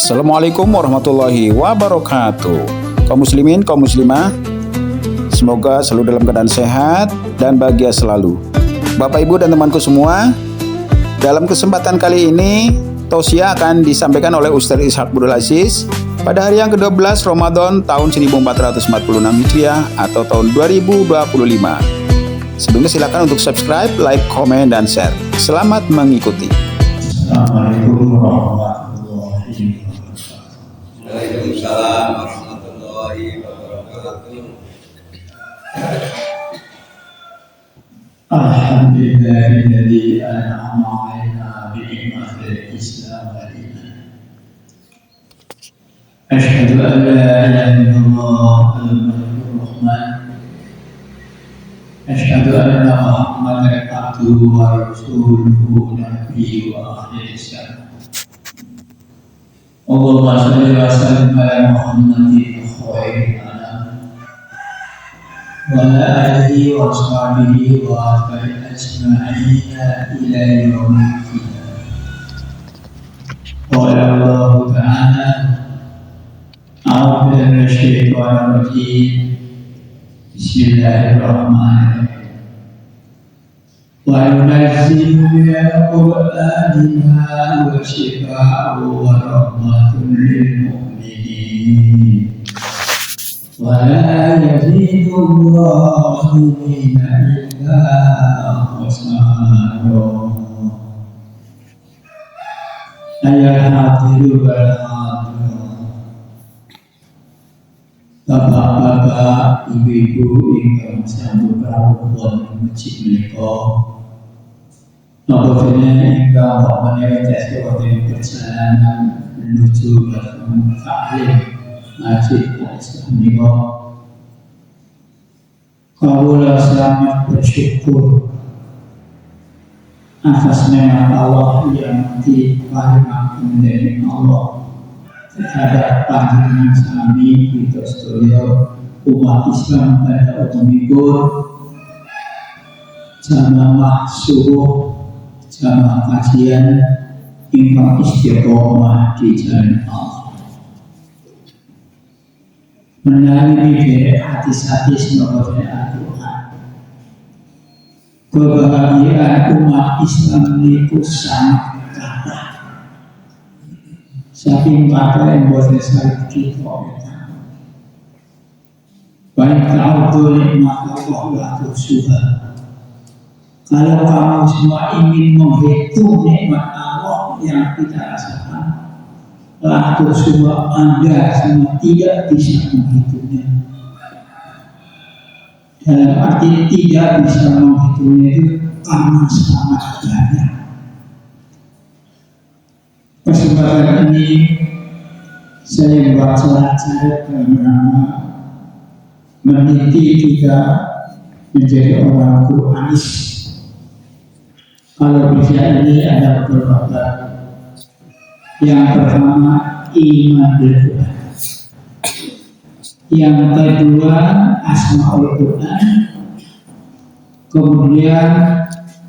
Assalamualaikum warahmatullahi wabarakatuh. Kaum muslimin, kaum muslimah, semoga selalu dalam keadaan sehat dan bahagia selalu. Bapak, Ibu, dan temanku semua, dalam kesempatan kali ini tausiah akan disampaikan oleh Ustaz Ishaq Abdul Aziz pada hari yang ke-12 Ramadan tahun 1446 Hijriah atau tahun 2025. Sebelumnya silakan untuk subscribe, like, komen, dan share. Selamat mengikuti. Assalamualaikum warahmatullahi wabarakatuh. Waalaikumsalam warahmatullahi wabarakatuh. Alhamdulillahilladzi an'ama 'alaina bi'ni'matil Islam wal iman. Asyhadu an la ilaha illallah al-Malikur Rahman. Asyhadu anna Muhammadan abduhu wa rasuluhu nabiyyu wa akhirus zaman. Allahumma shalli wa sallim ala Muhammadin khairil anam wa ala alihi wa sahbihi wa atba'ihi ajma'in ila yaumil qiyamah. Qala Allah ta'ala a'udzu billahi minasy syaithanir rajim. Bismillahirrahmanirrahim. Wa yunazzilu minal Qur'ani ma huwa shifaa'un wa rahmatun lil mu'minin. Wa la yazidu adh-dhalimina illa khusrana. Ayat hadirin wal hadirat. Bapak-bapak, ibu-ibu ingkang sambut rawuh wonten masjid menika, napa dene ingkang menawi tesih wonten perjalanan menuju dhateng taklim masjid Al-Islam menika, kawula selamat bersyukur atas nikmat Allah yang diparingaken dening Allah terhadap panjenengan sami kita sedaya umat Islam pada umumipun, jamaah subuh, jamaah kajian ingkang istiqomah di jalan Allah. Menawi dari hadis-hadis nopo Al-Qur'an, kebahagiaan umat Islam itu sangat kata. Saking kata yang buat saya kita, baik ta'udhu nikmat Allah la tuhsuha. Kalau kamu semua ingin menghitung nikmat Allah yang kita rasakan, la tuhsuha, Anda semua tidak bisa menghitungnya. Dalam arti tidak bisa menghitungnya itu karena sangat banyak. Kesempatan ini saya membaca cara bagaimana meniti kita menjadi orang Quranis. Kalau bisa ini ada beberapa. Yang pertama, iman bil-Quran. Yang kedua, asmaul Quran. Kemudian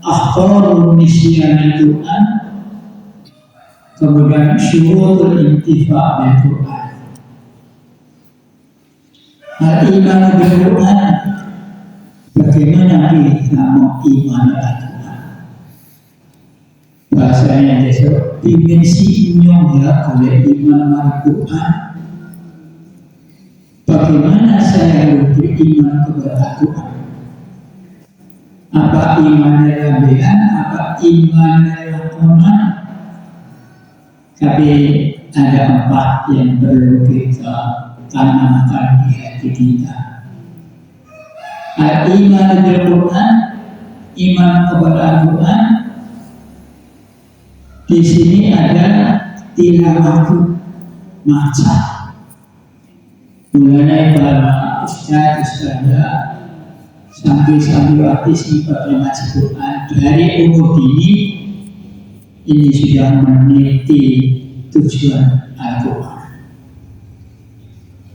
akhbarun nisyanil Quran. Kemudian syurutul intifa' bil Quran. Al-iman bil Quran, bagaimana kita mau iman bil Quran? Bahasanya besok dimensi inyong ya oleh iman bil Quran. Bagaimana saya beriman kepada Quran? Apa imannya lambean? Apa imannya lakonan? Tapi ada empat yang perlu kita tanamkan di hati kita. Al-iman bil Quran, iman kepada Al-Quran. Di sini ada tilawah, maca. Mulanya para ustaz-ustazah sampai santriwati sifat membaca Quran dari umur dini. Ini sudah meniti tujuan Al-Quran.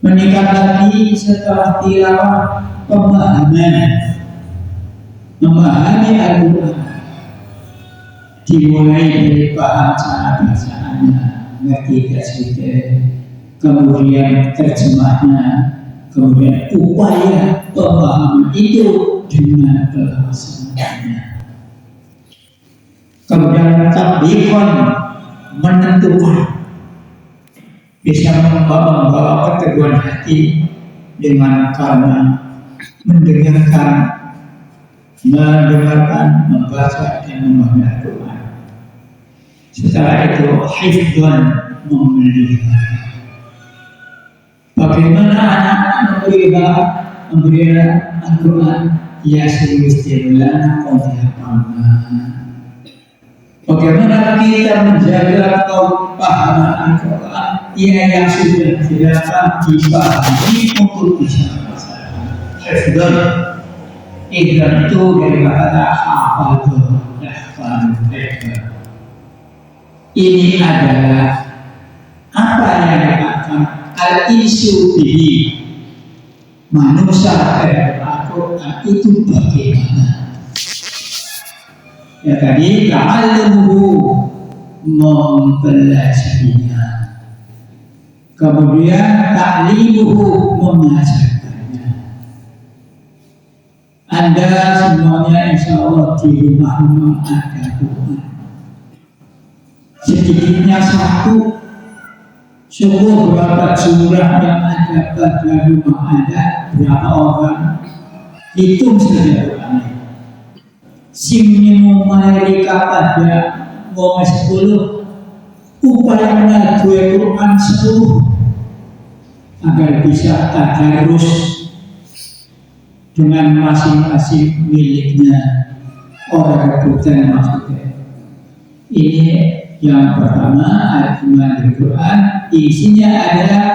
Meningkat lagi setelah tilawah, pemahaman, memahami Al-Quran. Dimulai dari paham cara bacaannya, ngerti tajwidnya, kemudian terjemahnya, kemudian upaya pemahaman itu dengan pelaksanaannya. Kemudian tatbiqan, menentukan, bisa membawa keteguhan hati dengan karena mendengarkan, membaca dan memahami Al-Quran. Setelah itu hifdzan, memelihara. Bagaimana anak-anak memelihara Al-Quran? Ya seluruh kontihapaman. Bagaimana kita menjaga kepahaman Al-Quran? Ya yang sudah tidak dipahami untuk bisa melaksanakan. Hifdzan, hifdzan itu dari kata hafal. Ini adalah apa yang dikatakan al-insu bihi, manusia terhadap Al-Quran itu bagaimana? Ya tadi ta'allumu, mempelajarinya, kemudian ta'limuhu, mengajarkannya. Anda semuanya insya Allah di rumah-rumah ada Quran, sedikitnya satu. Syukur berapa jumlah yang ada pada rumah Anda, berapa orang, hitung saja Qurannya. Simnya mereka pada ngomong 10, upaya mengajar Quran 10 agar bisa tadarus dengan masing-masing miliknya, orang rebutan maksudnya. Ini yang pertama, al-iman dari Quran, isinya adalah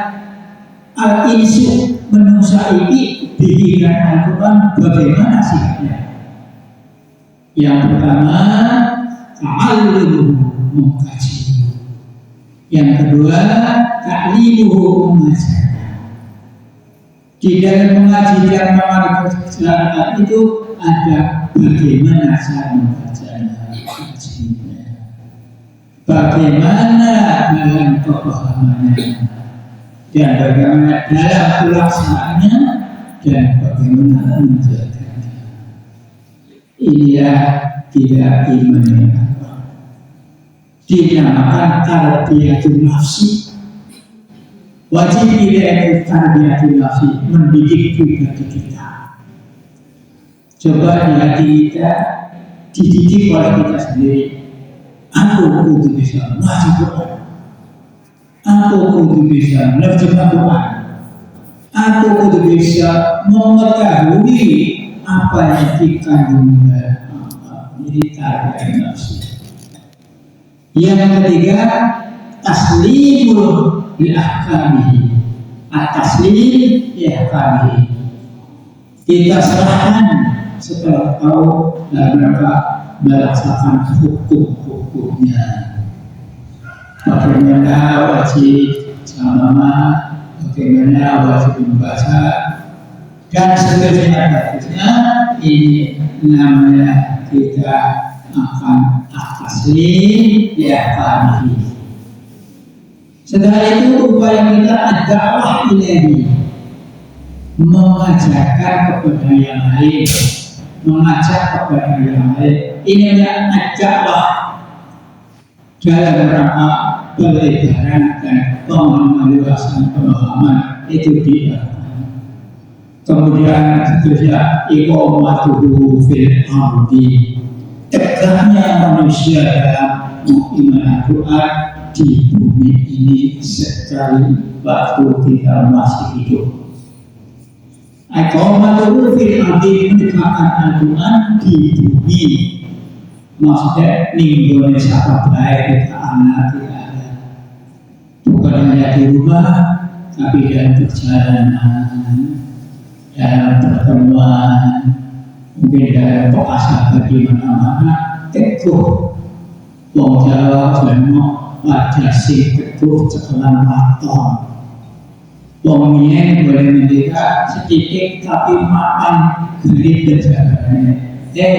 al-insu, manusia ini bihiran Al-Quran bagaimana sikapnya. Yang pertama, ta'allumu, mengkaji. Yang kedua, ta'limuhu, mengajarkan. Di dalam mengaji dan mengajarkan itu ada bagaimana cara membacanya, bagaimana dalam pemahamannya, dan bagaimana dalam pelaksanaannya, dan bagaimana menjaganya. Inilah tidak iman yang apa, dinamakan tarbiyatul nafsi. Wajib kita itu tarbiyatul nafsi, mendidik pribadi kita. Coba di hati kita dididik oleh kita sendiri. Aku kudu bisa baca Quran, aku kudu bisa menerjemah Quran, aku kudu bisa mengetahui apa yang dikandungnya. Ini tarbiyatul nafsi. Yang ketiga, taslimul li ahkamihi, at-taslim li ahkamihi. Kita serahkan setelah tahu dan mereka melaksanakan hukum-hukumnya. Bagaimana wajib sama, bagaimana wajib membaca, dan seterusnya. Ini namanya kita akan taslim ya kami. Setelah itu upaya kita ad-da'wah ilahi, mengajarkan kepada yang lain, mengajak kepada yang lain. Ini adalah ad-da'wah dalam rangka pelebaran dan pengeluasan pemahaman itu dia. Kemudian seterusnya iqamatuhu fil ardi, tegaknya manusia dalam mengiman Al-Quran di bumi ini sekali waktu kita masih hidup. Iqamatuhu fil ardi, menegakkan Al-Quran di bumi, maksudnya ninggone siapa baik kita anak tidak ada, bukan hanya di rumah tapi dalam perjalanan, dalam pertemuan, mungkin dalam sahabat di mana-mana. Teguh wong Jawa semua wajah si teguh setelah maton. Wong Mien boleh mendekat sedikit tapi makan gelit berjalannya.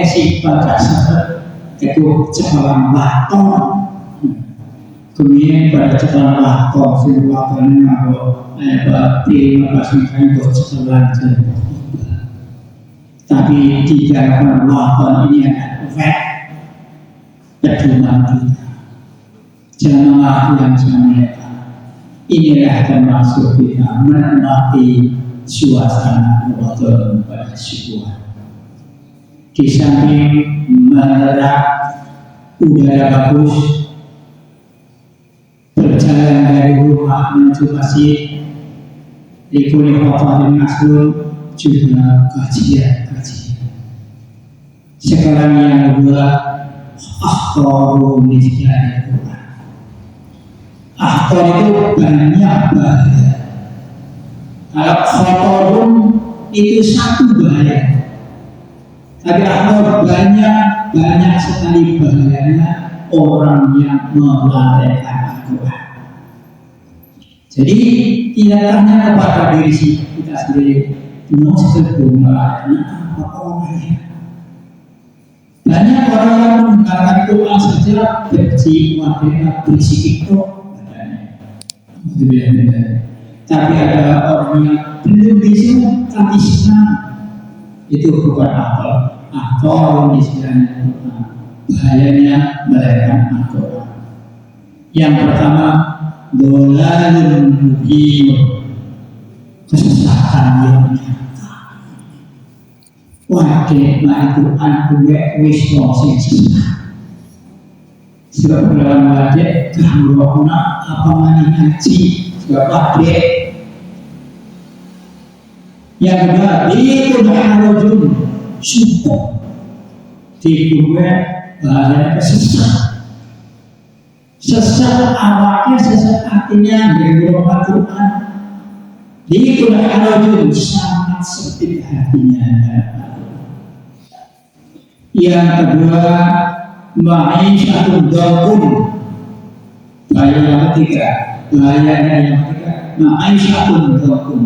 Si pada sahabat teguh setelah maton. kemudian pada cepat waktu waktunya kalau berarti masing-masing setelah tapi jika waktu ini ada efek pedoman kita jamaah yang semuanya inilah termasuk kita menikmati suasana Ramadan pada sebuah di samping menerap udara bagus, berjalan dari rumah menuju masjid, dikulik Bapak Masrul juga kajian. Sekarang yang kedua, akhtarun nisyan Quran. Akhtar itu banyak bahaya. Kalau khatarun itu satu bahaya. Tapi akhtar banyak sekali bahayanya orang yang melalaikan Al-Quran. Jadi tidak tanya kepada diri kita sendiri, mau sebelum melalaikan apa orangnya. Banyak orang yang menggunakan Quran saja benci, mereka berisik itu. Tapi ada orang yang belum bisa tapi senang. Itu bukan akal istilahnya bahayanya melainkan Al-Quran. Yang pertama, dolalun mubin, kesesatan yang nyata. Wah, Al-Quran gue wis sing sesat. Sebab dalam wajah kahurana apa mani ngaji sebab wajah. Yang kedua, itu harujun syukur di gue bahaya sesat awalnya sesat hatinya dari Al-Quran itu harujun sangat sempit hatinya. Yang kedua, ma'isyatun dawun bahaya yang ketiga ma'isyatun dawun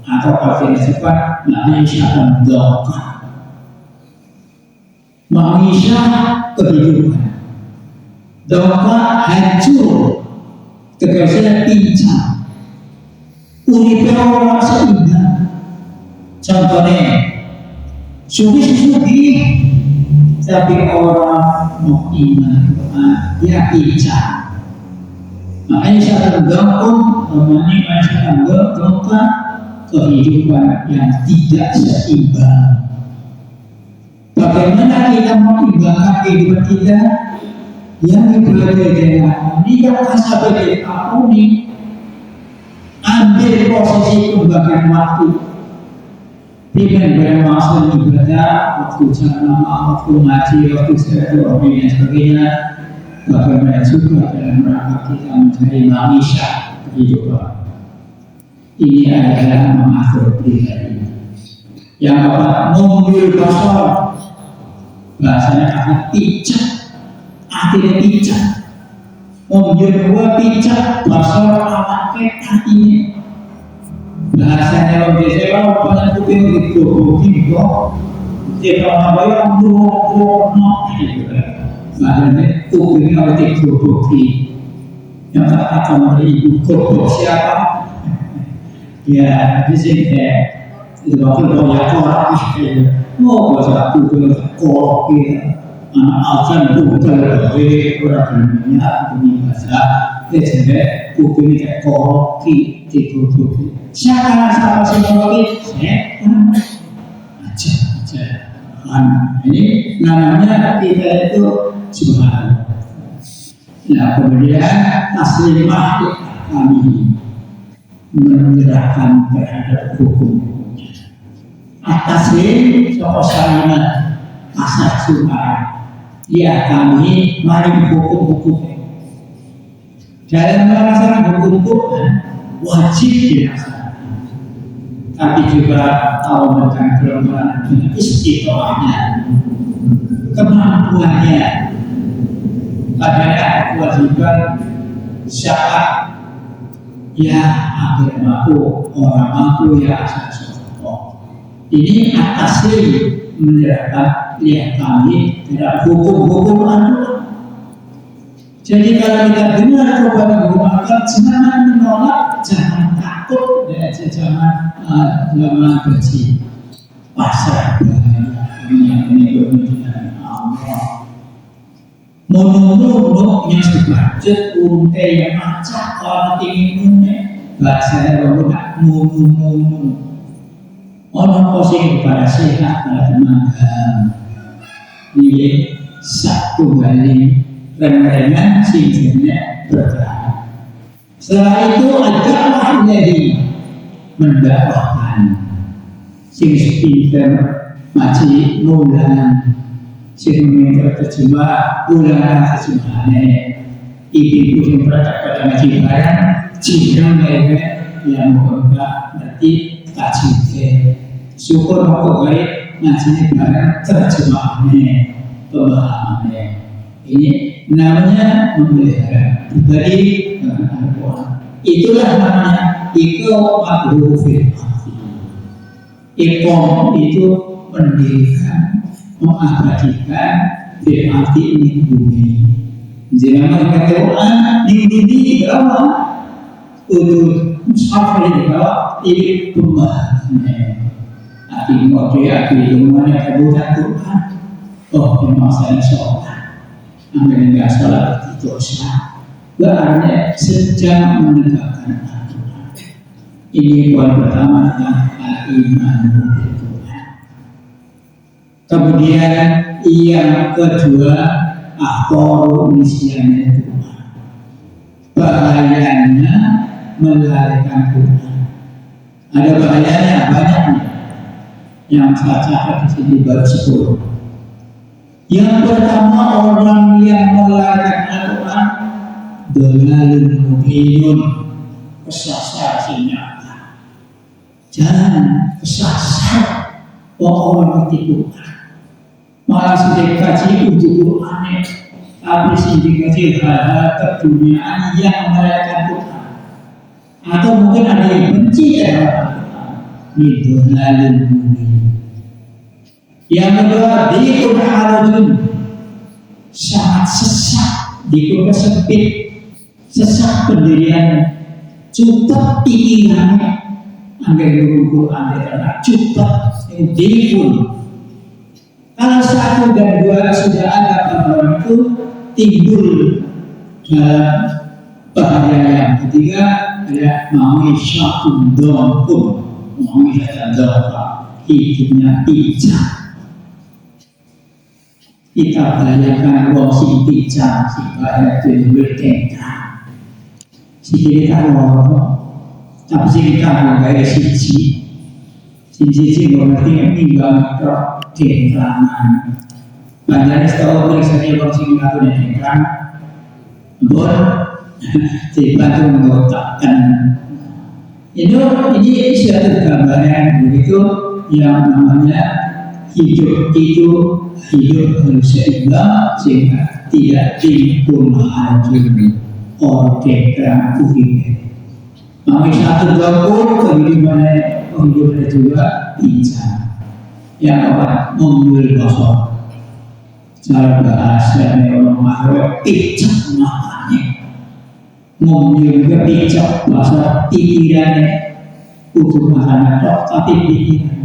atau kalau disebut ma'isyatun dawun. Manusia kehidupan dapat hancur kekasihan pincang unipew orang seindah. Contohnya sugi tapi orang mau iman dia pincang. Makanya saya tergantung namanya saya tergantung kehidupan yang tidak seimbang. Bagaimana kita mengimbangkan kehidupan kita yang dibelakang dengan ini yang sampai dari aku ini ambil posisi pembagian waktu dengan bermaksud ibadah, waktu jamaah, waktu ngaji, waktu silaturahmi dan sebagainya. Bagaimana juga dalam rangka kita mencari manusia kehidupan. Ini adalah mengatur pribadi. Yang keempat, mobil basar. Bahasanya kata pijak, artinya pijak. Mobil dua pijak, basar awake artinya. Bahasanya orang desa kalau banyak kuping itu kok, dia kalau bayar dua gitu. Bahasanya kuping kalau itu yang katakan dari ibu kok siapa? Ya di sini itu waktu banyak orang gitu. Oh, bahasa aku kolok anak alsan bukan dari orang dunia ini bahasa jadi kuping kayak kolok di kuping. Siapa sih kolok aja. Ini namanya kita itu subhanallah. Nah kemudian taslimah kami menyerahkan terhadap hukum. Atasnya soal sarana asas sunnah, ya kami mari hukum dalam melaksanakan hukum wajib dilaksanakan, tapi juga tahu tentang kelemahan istiqomahnya, kemampuannya. Padahal kewajiban siapa ya agar mampu orang mampu ya asal. Ini atasnya menyerahkan lihat kami tidak hukum-hukum anu. Jadi kalau kita dengar kepada Allah, jangan menolak, jangan takut, ya, jangan benci. Pasrah ini dengan Allah. Menurut yang sebajet unte yang macam orang ingin bahasa Eropa munu. Orang posisi kepada sehat pada teman-teman. Ini satu kali remeh-remeh sehingga bertahan. Setelah itu agaklah dari mendakwahkan sing pinter maci nulan sing pinter terjemah ulang terjemahane ibu sing pada ngaji barang jika mereka yang enggak berarti tajwid syukur kok baik ngaji barang terjemahane pemahamannya. Ini namanya memelihara pribadi dengan Al-Quran. Itulah namanya iqamatul hati. Iqam itu mendirikan, mengabadikan hati ini bumi. Jangan kata Quran di bawah untuk mushaf di bawah ini pembahasannya. Hati mode hati semuanya kebutuhan Quran. Oh, masalah sholat. Ambil enggak sholat itu dosa. Berarti sedang menegakkan aturan. Ini poin pertama tentang iman Tuhan. Kemudian yang kedua, akhbaru nisyannya Tuhan. Bahayanya melalaikan Tuhan. Ada bahayanya banyaknya. Yang saya catat di sini baru 10. Yang pertama, orang yang melarang Al-Quran dalalun mubinun, kesasar nyata. Jangan kesasar orang ngerti Quran. Malah sudah kaji untuk Quran, tapi sudah kaji hal-hal keduniaan yang merayakan Quran. Atau mungkin ada yang benci terhadap Al-Quran. Ini dalalun mubinun. Yang kedua, dikun harudun, sangat sesak, dikun sempit, sesak pendiriannya, cukup pikirannya, anggar Quran adalah cukup dikun. Kalau satu dan dua sudah ada pada orang itu, timbul dalam bahaya yang ketiga adalah ma'ishatun dongkun, ma'ishatun dongkun, hidupnya pijak. Kita belajarkan wong sing pijak, sing bahaya itu bertengkar. Si kita wong, tapi si kita gaya siji mengerti nimbang tok tengkaran. Banyak setahu biasanya wong sing ngatur tengkaran, bon, dibantu mengotakkan. Ini suatu gambaran begitu yang namanya hidup itu hidup manusia Islam sehingga tidak dipengaruhi oleh kehidupan. Maka satu dua pun kehidupan juga bicara. Yang keempat mengambil bahasa. Cara bahasa orang Arab pijak matanya, mengambil juga pijak bahasa pikirannya untuk makanan tapi pikiran.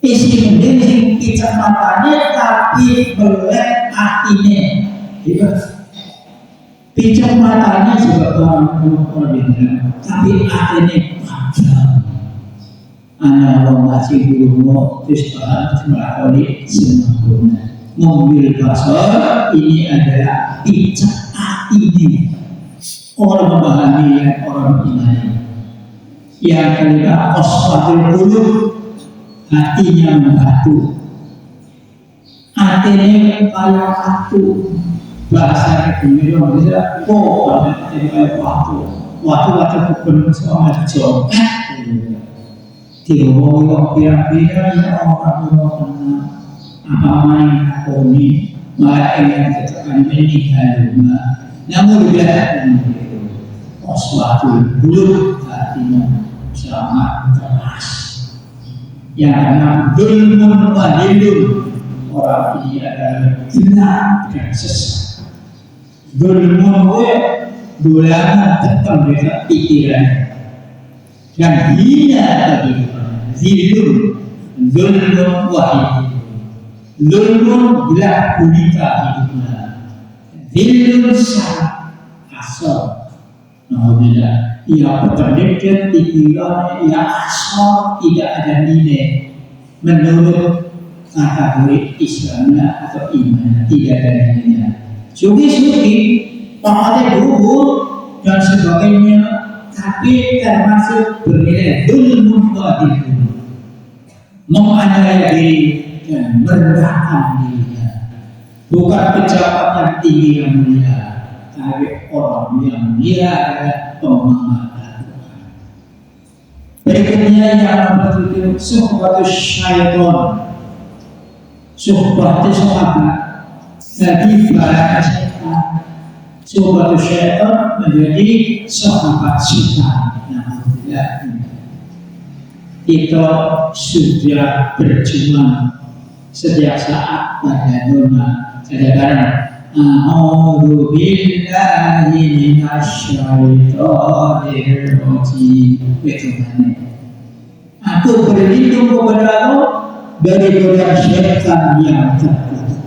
Isi mending pijak matanya tapi melek hatinya. Pijak matanya juga orang bilang, tapi hatinya padam. Anak orang masih dulu terus melakoni sempurna. Mobil basah ini adalah pijak hatinya. Orang memahami orang imani. Yang kedua osfatul qulub, hatinya membatu. Hatinya kayak batu. Bahasa kemudian bisa kayak batu. Waktu bukan soal jokat. Diomong kira-kira ya orang apa main koni malah ingin katakan menikah rumah. Namun juga oswatul qulub, hatinya sangat keras. Yang keenam dulmun wadilun, orang ini adalah benar dan sesat. Zulmun dolanan tetap dengan pikiran dan hina kehidupan. Zulmun wahid, zulmun gelap gulita hidupnya, zilun sangat asal. Alhamdulillah, ia berpendidikan pikiran, ia asal tidak ada nilai menurut kategori Islamnya atau iman, tidak ada nilainya. Sugi-sugi, pahalnya gugur dan sebagainya, tapi termasuk bernilai zulmun wahid, menganiaya diri dan merendahkan dirinya. Bukan pejabat yang tinggi yang mulia, tapi orang yang mulia adalah pemahaman Tuhan. Berikutnya yang nomor 7, suhbatus syaitan. Suhbat itu sahabat, jadi barang syaitan. Suhbatus syaitan menjadi sahabat syaitan. Nah, kita sudah berjuang sejak saat pada dunia sekarang. A'udzu billahi minasyaitonir rajim. Aku berlindung kepada Allah dari godaan syaitan yang terkutuk.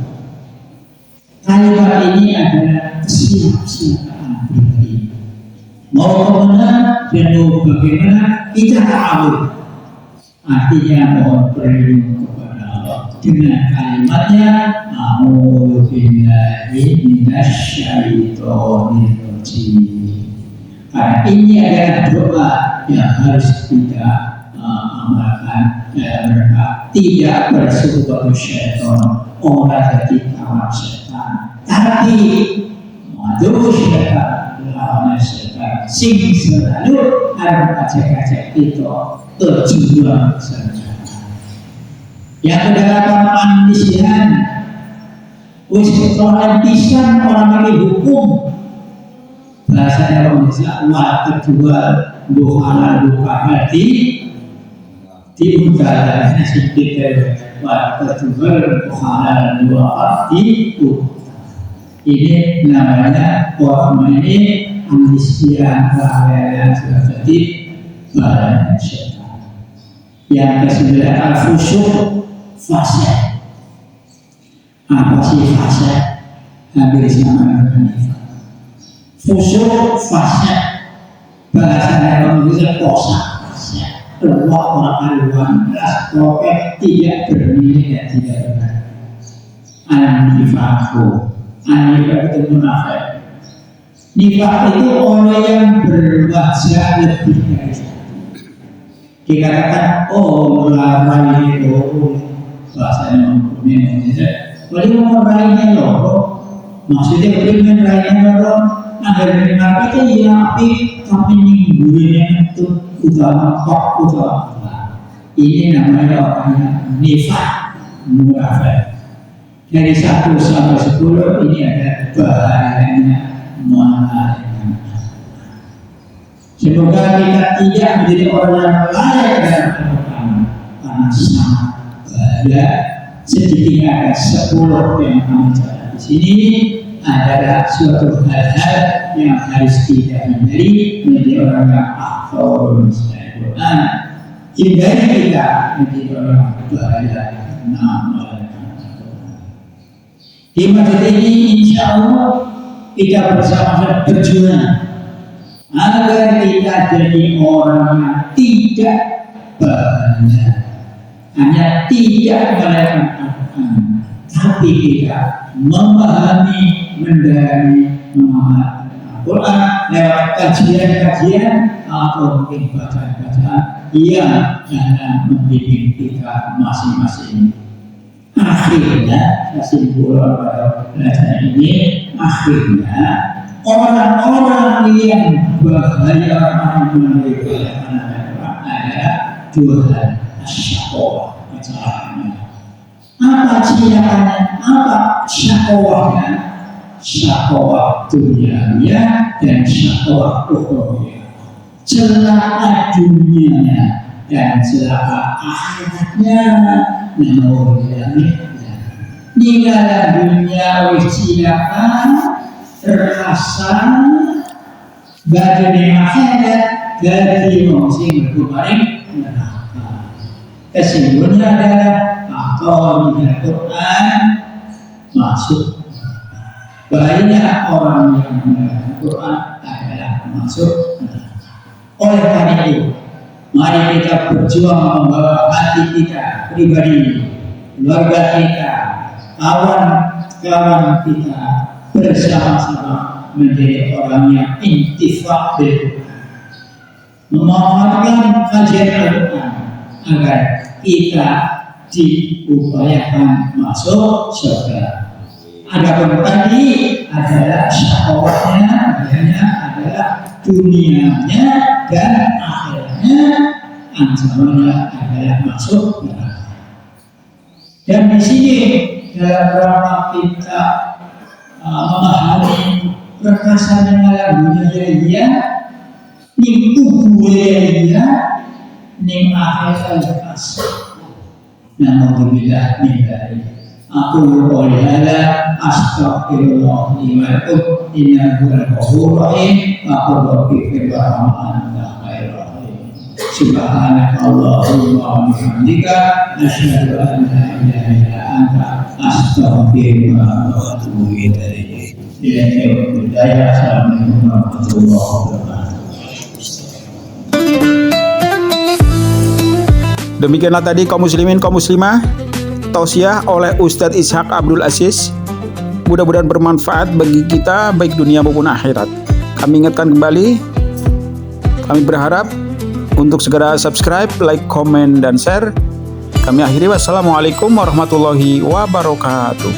Kalimat ini adalah kesiapsiagaan pribadi. Mau kemana dan mau bagaimana kita tahu. Artinya mohon berlindung kepada Allah dengan kalimatnya a'udzu billahi minasyaitonir rajim. Karena ini adalah doa yang harus kita amalkan dalam rangka tidak bersekutu syaitan, orang jadi kawan syaitan, tapi madu syaitan, lawan syaitan, sing selalu harus ajak-ajak kita tujuan saja. Yang kedalaman amnisian, wis orang pisan orang ini hukum. Bahasanya orang Indonesia, kedua halal buka hati diudah sedikit kedua halal dua hati. Ini namanya orang ini amnisian kelalaian sudah jadi barang syaitan. Yang kesembilan al-fusyuk fase. Apa sih fase? Hampir sama dengan fusyuk fase. Bahasa Indonesia kosa fase. Keluar orang aluan ras pokok tidak bernilai dan tidak benar. An-nifaqu. An-nifaq itu munafik. Nifaq itu orang yang berwajah lebih dari satu. Dikatakan melarang itu bahasanya Indonesia. Boleh meraihnya loh, maksudnya boleh meraihnya loh. Agar mendengar kita ya tapi minggunya itu utama. Ini namanya orang yang nifaq munafik. Dari 1 sampai 10 ini ada bahayanya munafik. Semoga kita tidak menjadi orang yang layak dalam kehidupan, karena sangat bahaya. Sedikitnya ada 10 yang kami catat di sini adalah suatu hal-hal yang harus kita hindari menjadi orang yang hafal Al-Quran. Hindari kita menjadi orang bahaya. Di masjid ini insya Allah kita bersama-sama berjuang agar kita jadi orang yang tidak bahaya, hanya tidak melakukan Al-Quran, tapi kita memahami, mendalami, memahami Al-Quran lewat kajian-kajian atau mungkin bacaan-bacaan yang dalam membimbing kita masing-masing. Akhirnya kesimpulan pada pelajaran ini, akhirnya orang-orang yang bahaya orang adalah dua hal, syahwat, kecelakaan. Apa cirinya? Apa syahwatnya? Syahwat duniawiya dan syahwat ukhrawiyah. Celaka dunianya dan celaka akhiratnya. Ninggalan dunia wis cilaka, rekasan badane akhirat dari sing berkumaring neraka. Kesimpulannya adalah atau di Quran masuk. Banyak orang yang mendengar Quran adalah masuk neraka. Oleh karena itu, mari kita berjuang membawa hati kita pribadi, keluarga kita, kawan-kawan kita bersama-sama menjadi orang yang intifak bil Quran, memanfaatkan kajian Al-Quran agar kita diupayakan masuk surga. Adapun tadi adalah syahwatnya, adalah dunianya dan akhirnya, ancamannya adalah masuk neraka. Dan di sini dalam rangka kita memahami perkasan yang lagunya jahiliyah, ning tubuh jahiliyah, ning akhir lepas. Naudzubillah min dzalik. Aku qala astaghfirullah li wa lakum innahu al-ghafurur rahim wa qul rabbi ighfir warhamna khairul rahim. Subhanaka Allahumma wa bihamdika asyhadu an la ilaha illa anta astaghfiruka wa atubu ilaik. Assalamualaikum warahmatullahi wabarakatuh. Demikianlah tadi kaum muslimin kaum muslimah, tausiah oleh Ustadz Ishaq Abdul Aziz. Mudah-mudahan bermanfaat bagi kita baik dunia maupun akhirat. Kami ingatkan kembali, kami berharap untuk segera subscribe, like, komen, dan share. Kami akhiri, wassalamualaikum warahmatullahi wabarakatuh.